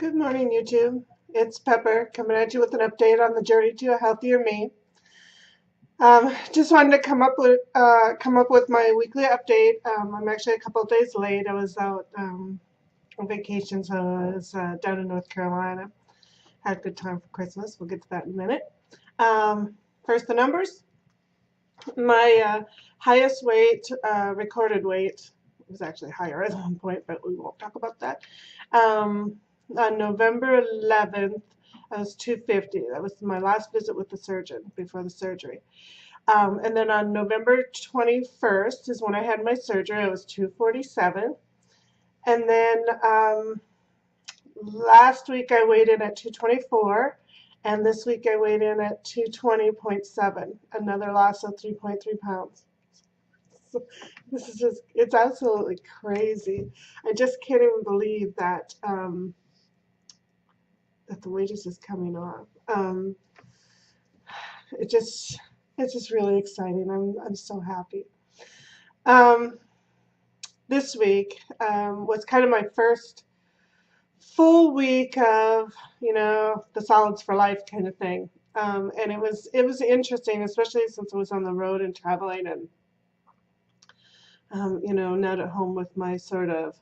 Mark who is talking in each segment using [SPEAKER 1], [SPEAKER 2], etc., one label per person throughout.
[SPEAKER 1] Good morning, YouTube. It's Pepper coming at you with an update on the journey to a healthier me. Just wanted to come up with my weekly update. I'm actually a couple of days late. I was out on vacation, so I was down in North Carolina. Had a good time for Christmas. We'll get to that in a minute. First, the numbers. My highest weight, recorded weight, was actually higher at one point, but we won't talk about that. On November 11th, I was 250. That was my last visit with the surgeon before the surgery. And then on November 21st is when I had my surgery. I was 247. And then last week I weighed in at 224. And this week I weighed in at 220.7, another loss of 3.3 pounds. So this is just, it's absolutely crazy. I just can't even believe that that the weight is just coming off. It's just really exciting. I'm so happy. This week was kind of my first full week of, the solids for life kind of thing. And it was interesting, especially since I was on the road and traveling and, not at home with my sort of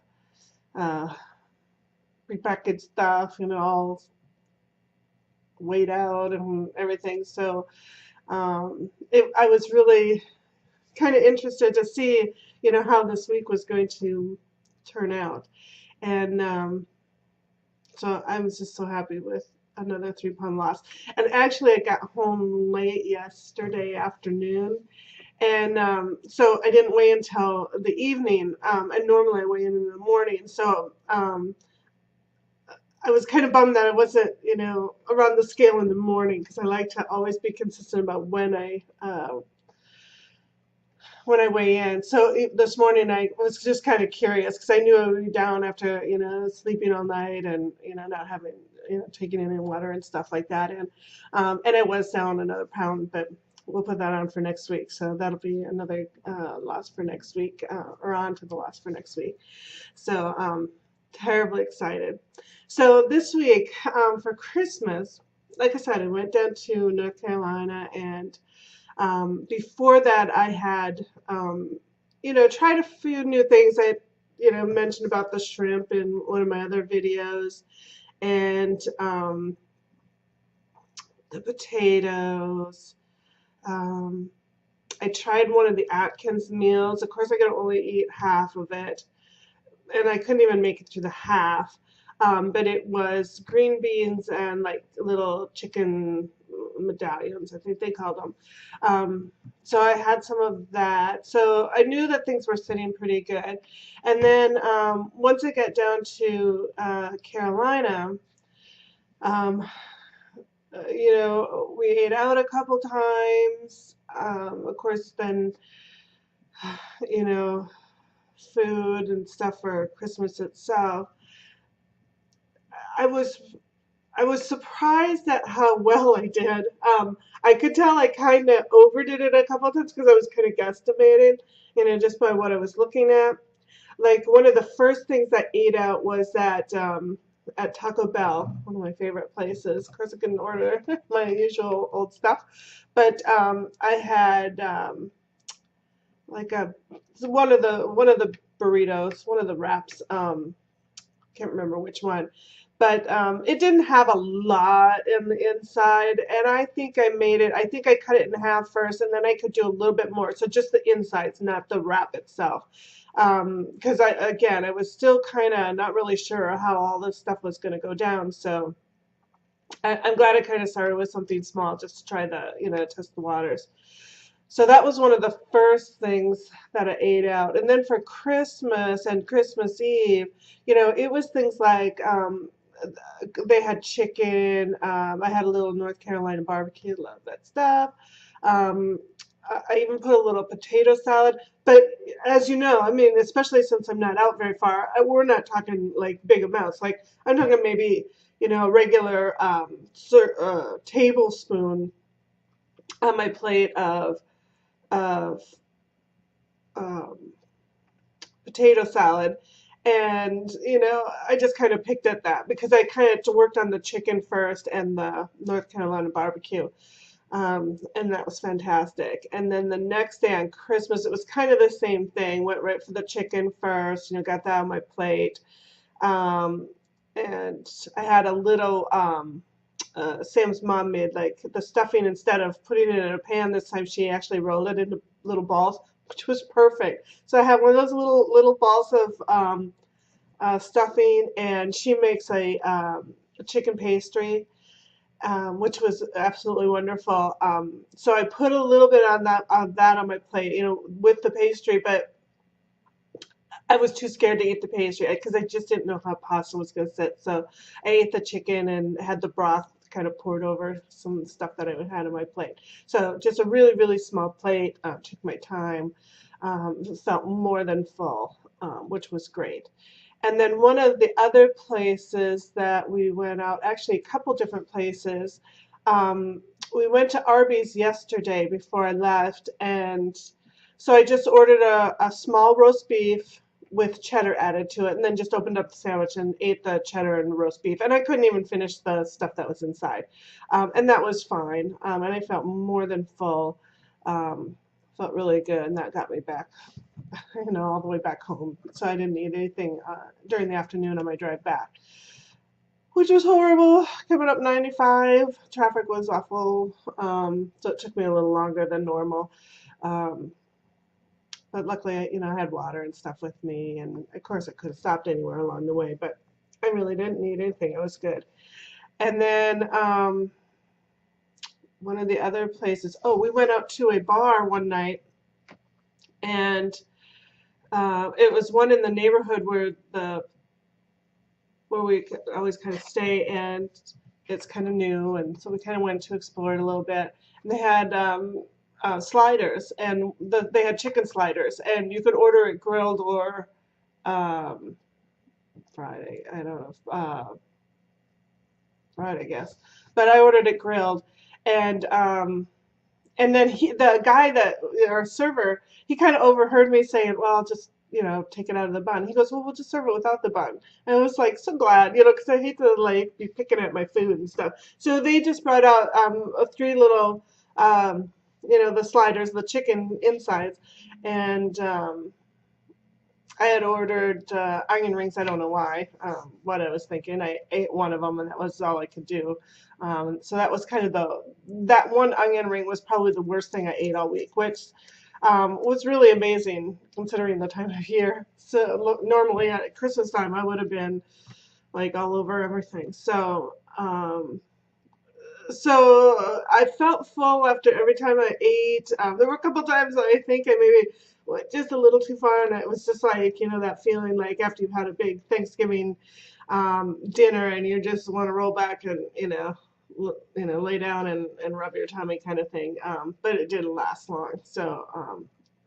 [SPEAKER 1] prepackaged stuff, all weighed out and everything. So I was really kind of interested to see, how this week was going to turn out. And so I was just so happy with another 3-pound loss. And actually, I got home late yesterday afternoon. And so I didn't weigh until the evening. And normally I weigh in the morning. So I was kind of bummed that I wasn't, around the scale in the morning, because I like to always be consistent about when I weigh in. So this morning I was just kind of curious, because I knew I would be down after, sleeping all night and, not having, taking any water and stuff like that. And I was down another pound, but we'll put that on for next week. So that'll be another loss for next week, or on to the loss for next week. So terribly excited. So this week for Christmas, like I said, I went down to North Carolina, and before that I had, tried a few new things. I, mentioned about the shrimp in one of my other videos, and the potatoes. I tried one of the Atkins meals. Of course, I could only eat half of it, and I couldn't even make it through the half. But it was green beans and like little chicken medallions, I think they called them. So I had some of that. So I knew that things were sitting pretty good. And then once I got down to Carolina, we ate out a couple times. Of course, then, food and stuff for Christmas itself. I was surprised at how well I did. I could tell I kind of overdid it a couple of times, because I was kind of guesstimating, just by what I was looking at. Like, one of the first things I ate out was at Taco Bell, one of my favorite places. Of course, I couldn't order my usual old stuff, but I had like one of the burritos, one of the wraps. Can't remember which one, but it didn't have a lot in the inside, and I think I made it. I think I cut it in half first, and then I could do a little bit more. So just the insides, not the wrap itself. Because I was still kind of not really sure how all this stuff was going to go down. So I'm glad I kind of started with something small, just to try the, test the waters. So that was one of the first things that I ate out. And then for Christmas and Christmas Eve, it was things like they had chicken. I had a little North Carolina barbecue, love that stuff. I even put a little potato salad. But as you know, I mean, especially since I'm not out very far, we're not talking like big amounts. Like, I'm talking maybe, a regular tablespoon on my plate of potato salad. And, I just kind of picked at that because I kind of worked on the chicken first and the North Carolina barbecue. And that was fantastic. And then the next day on Christmas, it was kind of the same thing. Went right for the chicken first, got that on my plate. Um, and I had a little, Sam's mom made like the stuffing instead of putting it in a pan this time, she actually rolled it into little balls, which was perfect. So I have one of those little balls of stuffing, and she makes a chicken pastry, which was absolutely wonderful. So I put a little bit on that on my plate, with the pastry, but I was too scared to eat the pastry because I just didn't know how pasta was going to sit. So I ate the chicken and had the broth kind of poured over some stuff that I had on my plate. So just a really, really small plate. Took my time. Felt more than full, which was great. And then one of the other places that we went out, actually a couple different places, we went to Arby's yesterday before I left, and so I just ordered a small roast beef with cheddar added to it, and then just opened up the sandwich and ate the cheddar and roast beef. And I couldn't even finish the stuff that was inside, and that was fine. And I felt more than full. Felt really good, and that got me back, all the way back home. So I didn't eat anything during the afternoon on my drive back, which was horrible. Coming up 95, traffic was awful, so it took me a little longer than normal. Um, but luckily, I had water and stuff with me, and of course I could have stopped anywhere along the way, but I really didn't need anything. It was good. And then one of the other places, oh, we went out to a bar one night, and it was one in the neighborhood where we always kind of stay, and it's kind of new, and so we kind of went to explore it a little bit. And they had sliders, and they had chicken sliders, and you could order it grilled or um, fried. I don't know, fried, I guess, but I ordered it grilled, and then the guy our server, he kind of overheard me saying, "Well, I'll just, take it out of the bun." He goes, "Well, we'll just serve it without the bun." And I was like, so glad, because I hate to like be picking at my food and stuff. So they just brought out three little, the sliders, the chicken insides, and I had ordered onion rings. I don't know why, what I was thinking. I ate one of them, and that was all I could do. So that was kind of that one onion ring was probably the worst thing I ate all week, which was really amazing considering the time of year. So normally at Christmas time, I would have been like all over everything. So I felt full after every time I ate. There were a couple times that I think I maybe went just a little too far, and it was just like, that feeling like after you've had a big Thanksgiving dinner and you just want to roll back and, lay down and rub your tummy kind of thing. But it didn't last long, so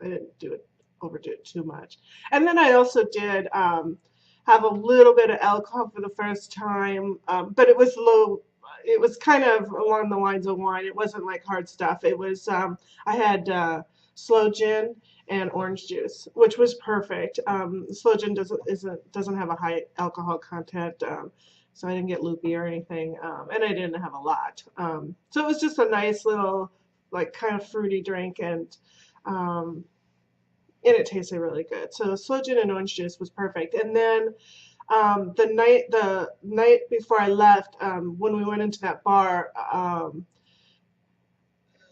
[SPEAKER 1] I didn't overdo it too much. And then I also did have a little bit of alcohol for the first time, but it was low. It was kind of along the lines of wine. It wasn't like hard stuff. It was I had sloe gin and orange juice, which was perfect. Sloe gin doesn't have a high alcohol content, so I didn't get loopy or anything, and I didn't have a lot. So it was just a nice little, like, kind of fruity drink, and it tasted really good. So sloe gin and orange juice was perfect. And then the night before I left, when we went into that bar,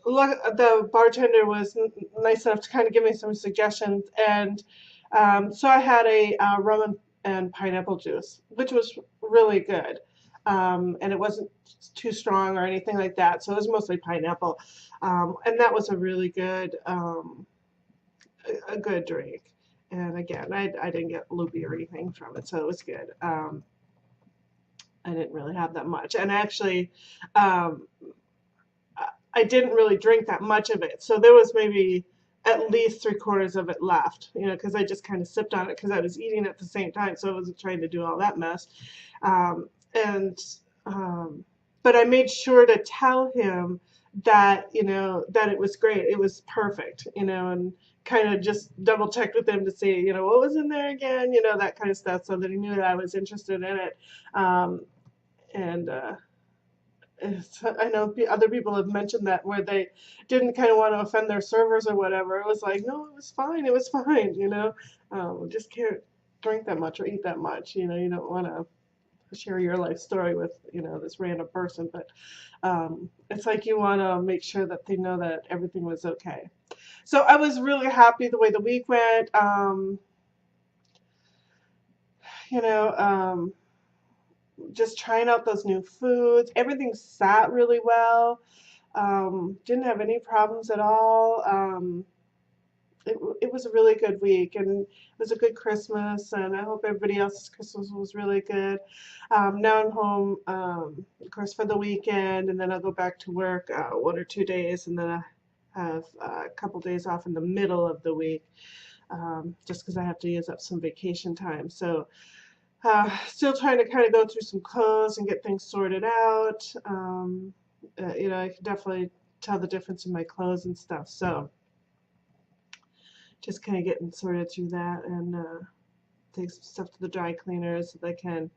[SPEAKER 1] the bartender was nice enough to kind of give me some suggestions, and so I had a rum and pineapple juice, which was really good, and it wasn't too strong or anything like that. So it was mostly pineapple, and that was a really good, a good drink. And again, I didn't get loopy or anything from it, so it was good. I didn't really have that much, and actually, um, I didn't really drink that much of it, so there was maybe at least three-quarters of it left, because I just kind of sipped on it because I was eating at the same time, so I wasn't trying to do all that mess. Um, and But I made sure to tell him that, that it was great. It was perfect, and kind of just double checked with him to see, what was in there again, that kind of stuff, so that he knew that I was interested in it. Um, and I know other people have mentioned that where they didn't kind of want to offend their servers or whatever. It was like, no, it was fine. It was fine. Just can't drink that much or eat that much. You don't want to share your life story with this random person, but it's like you want to make sure that they know that everything was okay. So I was really happy the way the week went. You know, just trying out those new foods. Everything sat really well. Didn't have any problems at all. It was a really good week, and it was a good Christmas, and I hope everybody else's Christmas was really good. Now I'm home, of course, for the weekend, and then I'll go back to work 1 or 2 days, and then I have a couple days off in the middle of the week, just because I have to use up some vacation time. So still trying to kind of go through some clothes and get things sorted out. I can definitely tell the difference in my clothes and stuff. So just kind of getting sorted through that, and take some stuff to the dry cleaners so they can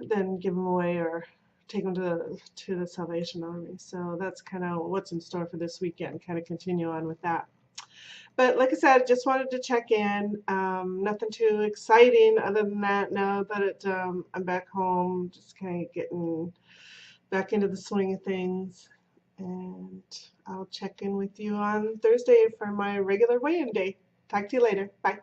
[SPEAKER 1] then give them away or take them to the Salvation Army. So that's kind of what's in store for this weekend. Kind of continue on with that. But like I said, just wanted to check in. Nothing too exciting other than that. Now that I'm back home, just kind of getting back into the swing of things. And I'll check in with you on Thursday for my regular weigh-in day. Talk to you later. Bye.